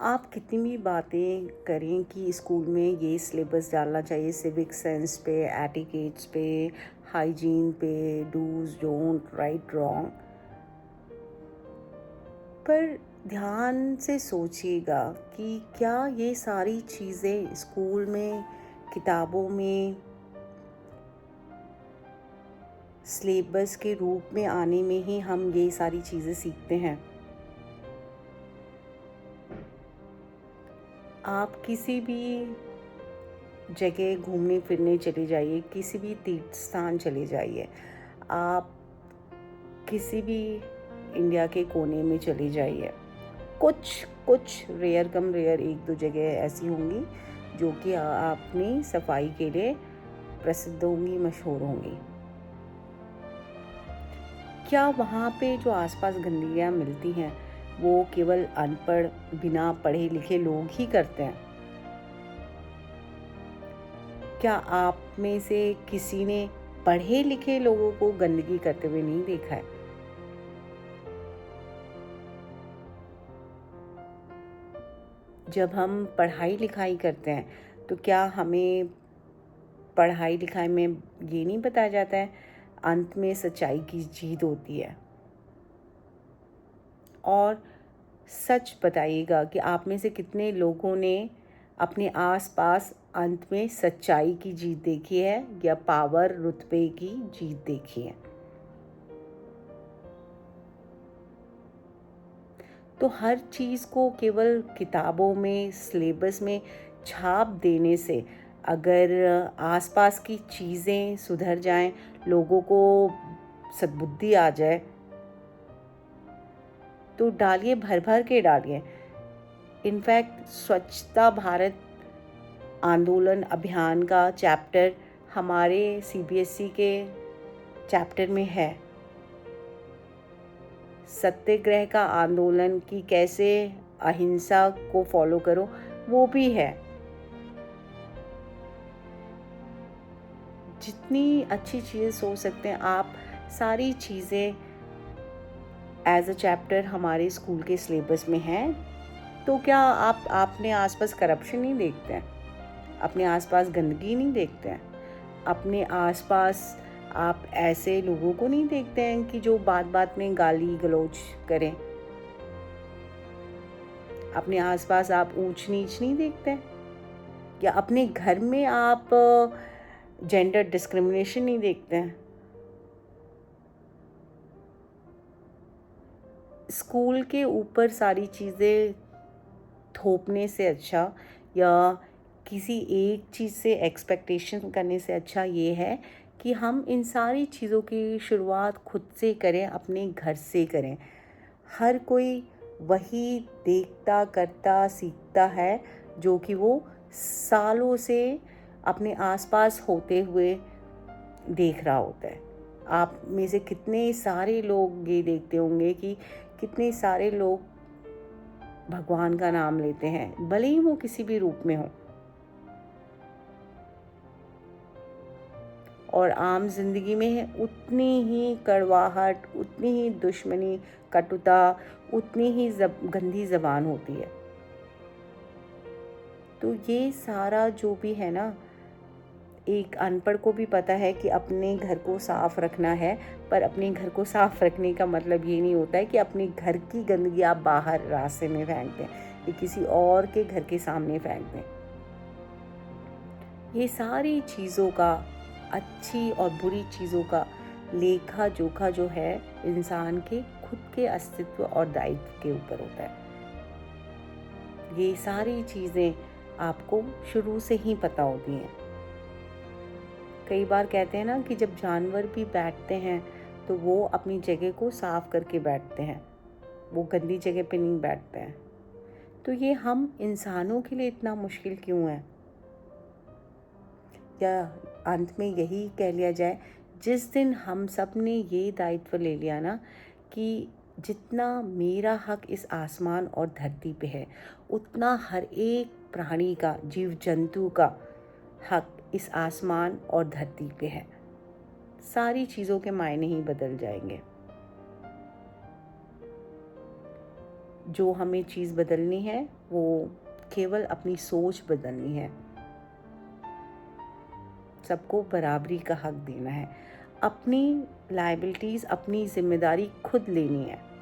आप कितनी भी बातें करें कि स्कूल में ये सिलेबस डालना चाहिए, सिविक सेंस पे, एटिकेट्स पे, हाइजीन पे, डूज डोंट, राइट रॉन्ग, पर ध्यान से सोचिएगा कि क्या ये सारी चीज़ें स्कूल में, किताबों में, सिलेबस के रूप में आने में ही हम ये सारी चीज़ें सीखते हैं। आप किसी भी जगह घूमने फिरने चले जाइए, किसी भी तीर्थ स्थान चले जाइए, आप किसी भी इंडिया के कोने में चले जाइए, कुछ कुछ रेयर कम रेयर एक दो जगह ऐसी होंगी जो कि अपनी सफाई के लिए प्रसिद्ध होंगी, मशहूर होंगी। क्या वहाँ पे जो आसपास गंदगियाँ मिलती हैं वो केवल अनपढ़, बिना पढ़े लिखे लोग ही करते हैं? क्या आप में से किसी ने पढ़े लिखे लोगों को गंदगी करते हुए नहीं देखा है? जब हम पढ़ाई लिखाई करते हैं तो क्या हमें पढ़ाई लिखाई में ये नहीं बताया जाता है अंत में सच्चाई की जीत होती है? और सच बताइएगा कि आप में से कितने लोगों ने अपने आसपास अंत में सच्चाई की जीत देखी है या पावर रुतबे की जीत देखी है? तो हर चीज़ को केवल किताबों में, सिलेबस में छाप देने से अगर आसपास की चीज़ें सुधर जाएं, लोगों को सद्बुद्धि आ जाए, तो डालिए, भर भर के डालिए। इनफैक्ट स्वच्छता भारत आंदोलन अभियान का चैप्टर हमारे सीबीएसई के चैप्टर में है। सत्याग्रह का आंदोलन कि कैसे अहिंसा को फॉलो करो, वो भी है। जितनी अच्छी चीज़ें सोच सकते हैं आप, सारी चीज़ें एज अ चैप्टर हमारे स्कूल के सिलेबस में हैं। तो क्या आप अपने आसपास करप्शन नहीं देखते हैं? अपने आसपास गंदगी नहीं देखते हैं? अपने आसपास आप ऐसे लोगों को नहीं देखते हैं कि जो बात बात में गाली गलौज करें? अपने आसपास आप ऊंच नीच नहीं देखते हैं? या अपने घर में आप जेंडर डिस्क्रिमिनेशन नहीं देखते हैं? स्कूल के ऊपर सारी चीज़ें थोपने से अच्छा या किसी एक चीज़ से एक्सपेक्टेशन करने से अच्छा ये है कि हम इन सारी चीज़ों की शुरुआत खुद से करें, अपने घर से करें। हर कोई वही देखता, करता, सीखता है जो कि वो सालों से अपने आसपास होते हुए देख रहा होता है। आप में से कितने सारे लोग ये देखते होंगे कि कितने सारे लोग भगवान का नाम लेते हैं, भले ही वो किसी भी रूप में हो, और आम जिंदगी में उतनी ही कड़वाहट, उतनी ही दुश्मनी, कटुता, उतनी ही गंदी जबान होती है। तो ये सारा जो भी है ना, एक अनपढ़ को भी पता है कि अपने घर को साफ रखना है, पर अपने घर को साफ रखने का मतलब ये नहीं होता है कि अपने घर की गंदगी आप बाहर रास्ते में फेंक दें या किसी और के घर के सामने फेंक दें। ये सारी चीज़ों का, अच्छी और बुरी चीज़ों का लेखा जोखा जो है इंसान के खुद के अस्तित्व और दायित्व के ऊपर होता है। ये सारी चीज़ें आपको शुरू से ही पता होती हैं। कई बार कहते हैं ना कि जब जानवर भी बैठते हैं तो वो अपनी जगह को साफ करके बैठते हैं, वो गंदी जगह पे नहीं बैठते हैं। तो ये हम इंसानों के लिए इतना मुश्किल क्यों है? या अंत में यही कह लिया जाए, जिस दिन हम सब ने ये दायित्व ले लिया ना कि जितना मेरा हक इस आसमान और धरती पे है, उतना हर एक प्राणी का, जीव जंतु का हक इस आसमान और धरती पे है, सारी चीज़ों के मायने ही बदल जाएंगे। जो हमें चीज़ बदलनी है वो केवल अपनी सोच बदलनी है। सबको बराबरी का हक देना है। अपनी लायबिलिटीज़, अपनी ज़िम्मेदारी खुद लेनी है।